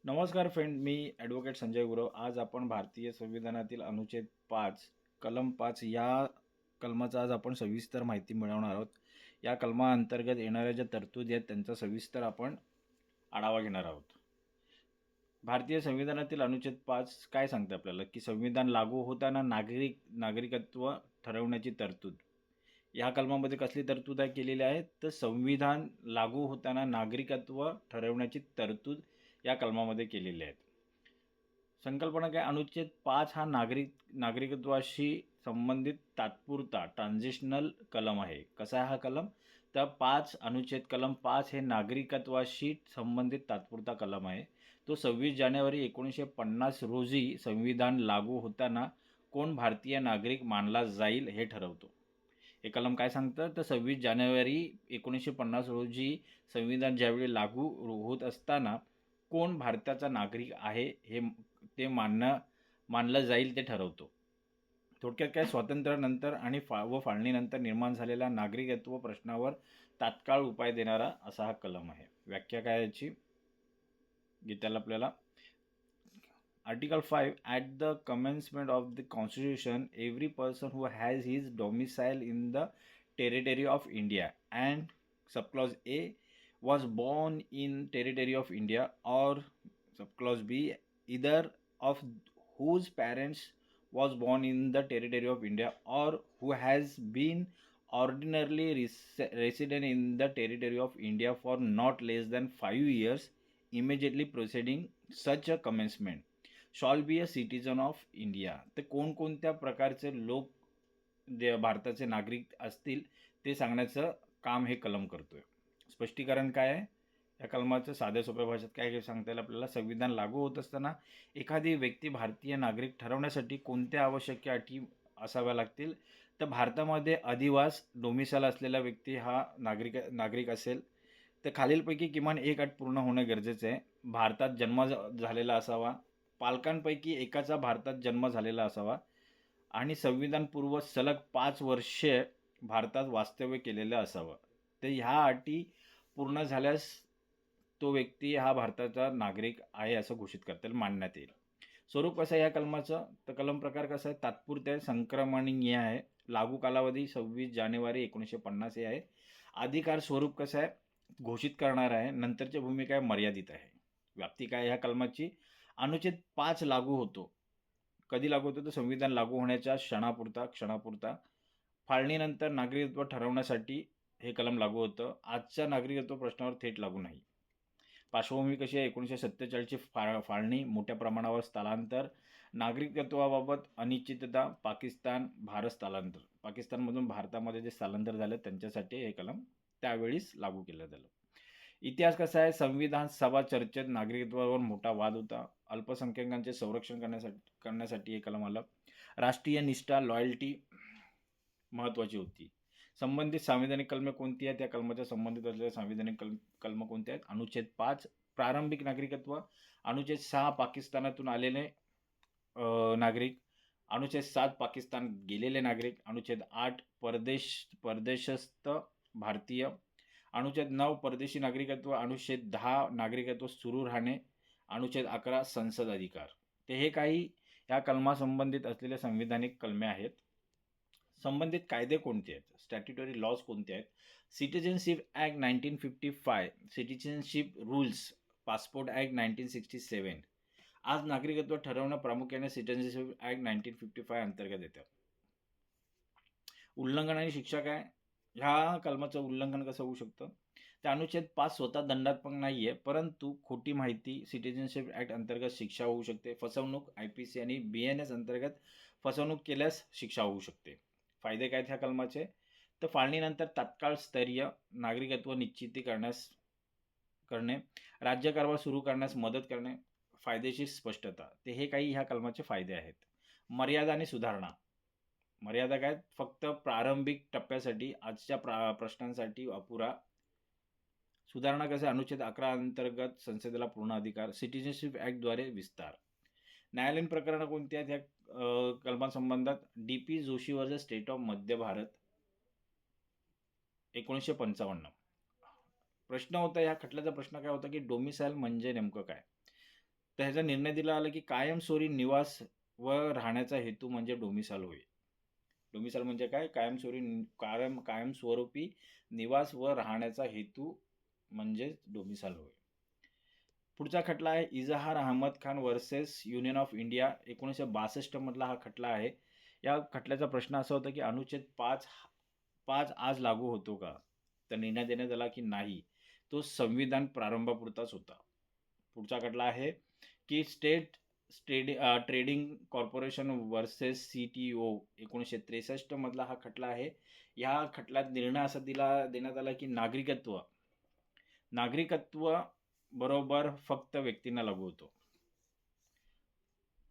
नमस्कार फ्रेंड, मी ॲडव्होकेट संजय गुरव. आज आपण भारतीय संविधानातील अनुच्छेद 5, कलम 5 या कलमाचा आज आपण सविस्तर माहिती मिळवणार आहोत. या कलमाअंतर्गत येणाऱ्या ज्या तरतुदी आहेत त्यांचा सविस्तर आपण आढावा घेणार आहोत. भारतीय संविधानातील अनुच्छेद 5 काय सांगते आपल्याला, की संविधान लागू होताना नागरिकत्व ठरवण्याची तरतूद. या कलमामध्ये कसली तरतूद केलेली आहे, तर संविधान लागू होताना नागरिकत्व ठरवण्याची तरतूद या कलमामध्ये केलेली आहे. संकल्पना काय, अनुच्छेद 5 हा नागरिकत्वाशी संबंधित तात्पुरता ट्रान्झिशनल कलम आहे. कसा आहे हा कलम? तर अनुच्छेद कलम 5 हे नागरिकत्वाशी संबंधित तात्पुरता कलम आहे. तो 26 जानेवारी 1950 रोजी संविधान लागू होताना कोण भारतीय नागरिक मानला जाईल हे ठरवतो. हे कलम काय सांगतं, तर 26 जानेवारी 1950 रोजी संविधान ज्यावेळी लागू होत असताना कोण भारताचा नागरिक आहे हे मानलं जाईल ते ठरवतो. थोडक्यात काय, स्वातंत्र्यानंतर आणि फाळणीनंतर निर्माण झालेल्या नागरिकत्व प्रश्नावर तात्काळ उपाय देणारा असा हा कलम आहे. व्याख्या काय याची गीताला आपल्याला, Article 5, at the commencement of the Constitution, every person who has his domicile in the territory of India and subclause A was born in territory of India, or subclause B, either of whose parents was born in the territory of India or who has been ordinarily resident in the territory of India for not less than 5 years immediately preceding such a commencement shawl be a citizen of India. ते कोणकोणत्या प्रकारचे लोक भारताचे नागरिक असतील ते सांगण्याचं काम हे कलम करतोय. स्पष्टीकरण काय आहे या कलमाचं? साध्या सोप्या भाषेत काय सांगता येईल आपल्याला, संविधान लागू होत असताना एखादी व्यक्ती भारतीय नागरिक ठरवण्यासाठी कोणत्या आवश्यक अटी असाव्या लागतील, तर भारतामध्ये अधिवास डोमिसाईल असलेला व्यक्ती हा नागरिक असेल तर खालीलपैकी किमान एक अट पूर्ण होणं गरजेचं आहे. भारतात जन्म झालेला असावा, पालकांपैकी एकाचा भारतात जन्म झालेला असावा आणि संविधानपूर्व सलग 5 वर्षे भारतात वास्तव्य केलेलं असावं. तर ह्या अटी पूर्ण झाल्यास तो व्यक्ती हा भारताचा नागरिक आहे असं घोषित करता येईल, मानण्यात येईल. स्वरूप कसं आहे या कलमाचं, तर कलम प्रकार कसा आहे, तात्पुरते संक्रमणीय आहे. लागू कालावधी 26 जानेवारी 1950 हे आहे. अधिकार स्वरूप कसं आहे, घोषित करणार आहे. नंतरची भूमिका आहे, मर्यादित आहे. व्याप्ती काय ह्या कलमाची, अनुच्छेद 5 लागू होतो. कधी लागू होतो, तर संविधान लागू होण्याच्या क्षणापुरता फाळणीनंतर नागरिकत्व ठरवण्यासाठी हे कलम लागू होतं. आजच्या नागरिकत्व प्रश्नावर थेट लागू नाही. पार्श्वभूमी कशी आहे, 1947ची फाळणी, मोठ्या प्रमाणावर स्थलांतर, नागरिकत्वाबाबत अनिश्चितता, भारत स्थलांतर, पाकिस्तानमधून भारतामध्ये जे स्थलांतर झालं त्यांच्यासाठी हे कलम त्यावेळीच लागू केलं झालं. इतिहास कसा आहे, संविधान सभा चर्चेत नागरिकत्वावर मोठा वाद होता. अल्पसंख्याकांचे संरक्षण करण्यासाठी हे कलम आलं. राष्ट्रीय निष्ठा, लॉयल्टी महत्त्वाची होती. संबंधित संविधानिक कलमे कोणती आहेत, त्या कलमाच्या संबंधित असलेल्या संविधानिक कलम कोणते आहेत? अनुच्छेद 5 प्रारंभिक नागरिकत्व, अनुच्छेद 6 पाकिस्तानातून आलेले नागरिक, अनुच्छेद 7 पाकिस्तान गेलेले नागरिक, अनुच्छेद 8 परदेशस्थ भारतीय, अनुच्छेद 9 परदेशी नागरिकत्व, अनुच्छेद 10 नागरिकत्व सुरू राहणे, अनुच्छेद 11 संसद अधिकार. ते हे काही या कलमासंबंधित असलेले संविधानिक कलमे आहेत. संबंधित कायदे कोणते आहेत, स्टॅट्युटरी लॉज कोणते आहेत? Citizenship act 1955, citizenship rules, passport act 1967. आज नागरिकत्व ठरवणं प्रामुख्याने सिटिझनशिप ॲक्ट 1955 अंतर्गत येतं. उल्लंघन आणि शिक्षा काय, ह्या कलमाचं उल्लंघन कसं होऊ शकतं? त्या अनुच्छेद 5 स्वतः दंडात्मक नाही आहे, परंतु खोटी माहिती सिटिझनशिप ॲक्ट अंतर्गत शिक्षा होऊ शकते. फसवणूक IPC आणि BNS अंतर्गत फसवणूक केल्यास शिक्षा होऊ शकते. फायदे काय ह्या कलमाचे, तर फाळणीनंतर तात्काळ स्तरीय नागरिकत्व निश्चिती करणे, राज्यकारभार सुरू करण्यास मदत करणे, फायदेशीर स्पष्टता. ते हे काही ह्या कलमाचे फायदे आहेत. मर्यादा आणि सुधारणा. मर्यादा काय, फक्त प्रारंभिक टप्प्यासाठी, आजच्या प्रश्नांसाठी अपुरा. सुधारणा कसं, अनुच्छेद 11 अंतर्गत संसदेला पूर्ण अधिकार, सिटिझनशिप ॲक्टद्वारे विस्तार. न्यायालयीन प्रकरणं कोणती आहेत ह्या कलमासंबंधात? DP Joshi versus state of मध्य भारत 1955. प्रश्न होता, या खटल्याचा प्रश्न काय होता, की डोमिसाईल म्हणजे नेमकं काय? तर ह्याचा निर्णय दिला आला की कायमस्वरूपी निवास व राहण्याचा हेतू म्हणजे डोमिसाईल होय. डोमिसाईल म्हणजे काय? कायमस्वरूपी निवास व राहण्याचा हेतू म्हणजे डोमिसाईल होय. पुढचा खटला आहे Izhar Ahmed Khan versus union of India 1962 मधला हा खटला आहे. या खटल्याचा प्रश्न असा होता की अनुच्छेद 5 आज लागू होतो का? तर निर्णय देण्यात आला की नाही. तो संविधान प्रारंभापुरताच होता. पुढचा खटला आहे की ट्रेडिंग कॉर्पोरेशन वर्सेस CTO 1963 मधला हा खटला आहे. या खटल्यात निर्णय असा देण्यात आला की नागरिकत्व बरोबर फक्त व्यक्तींना लागू होतो.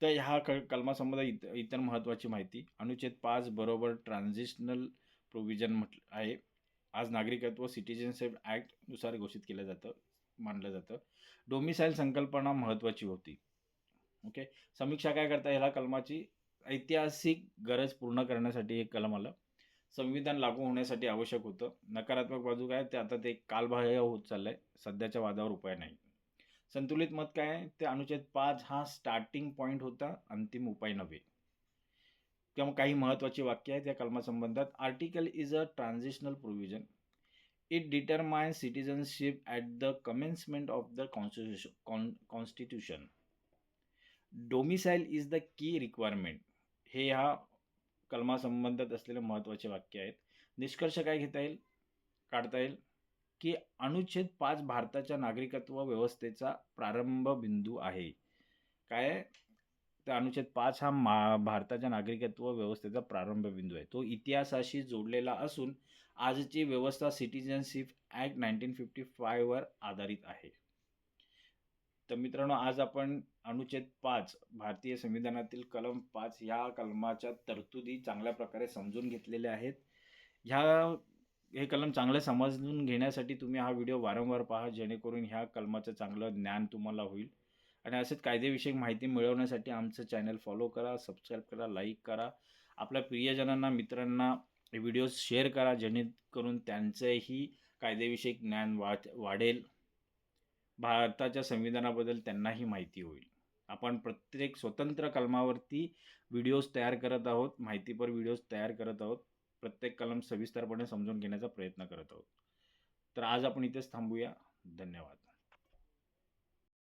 तर ह्या कलमासंबंधी इतर महत्त्वाची माहिती अनुच्छेद 5 बरोबर ट्रान्झिशनल प्रोव्हिजन म्हटलं आहे. आज नागरिकत्व सिटिझनशिप ॲक्ट नुसार घोषित केलं जातं, मानलं जातं. डोमिसाईल संकल्पना महत्त्वाची होती. ओके. समीक्षा काय करता ह्याला कलमाची ऐतिहासिक गरज पूर्ण करण्यासाठी एक कलम आलं. संविधान लागू होण्यासाठी आवश्यक होतं. नकारात्मक बाजू काय ते आता ते कालबाह्य होत चाललंय. सध्याच्या वादावर उपाय नाही. संतुलित मत काय आहे? ते अनुच्छेद 5 हा स्टार्टिंग पॉईंट होता, अंतिम उपाय नव्हे. किंवा काही महत्त्वाची वाक्य आहेत या कलमासंबंधात. Article is a transitional provision. It determines citizenship at the commencement of the constitution. Domicile is the key requirement. हे ह्या कलमासंबंधात असलेले महत्त्वाचे वाक्य आहेत. निष्कर्ष काय काढता येईल की अनुच्छेद 5 भारताच्या नागरिकत्व व्यवस्थेचा प्रारंभ बिंदू आहे. काय आहे? तर अनुच्छेद 5 हा भारताच्या नागरिकत्व व्यवस्थेचा प्रारंभ बिंदू आहे. तो इतिहासाशी जोडलेला असून आजची व्यवस्था सिटिझनशिप ॲक्ट 1955 वर आधारित आहे. तर मित्रांनो, आज आपण अनुच्छेद 5 भारतीय संविधानातील कलम 5 ह्या कलमाच्या तरतुदी चांगल्या प्रकारे समजून घेतलेल्या आहेत. हे कलम चांगलं समजून घेण्यासाठी तुम्ही हा व्हिडिओ वारंवार पहा, जेणेकरून ह्या कलमाचं चांगलं ज्ञान तुम्हाला होईल. आणि असेच कायदेविषयक माहिती मिळवण्यासाठी आमचं चॅनल फॉलो करा, सबस्क्राईब करा, लाईक करा. आपल्या प्रियजनांना, मित्रांना हे व्हिडिओज शेअर करा, जेणेकरून त्यांचंही कायदेविषयक ज्ञान वाढेल. भारताच्या संविधानाबद्दल त्यांनाही माहिती होईल. आपण प्रत्येक स्वतंत्र कलमावरती व्हिडिओज तयार करत आहोत, माहितीपर व्हिडिओज तयार करत आहोत. प्रत्येक कलम सविस्तरपणे समजून घेण्याचा प्रयत्न करत आहोत. तर आज आपण इथेच थांबूया. धन्यवाद.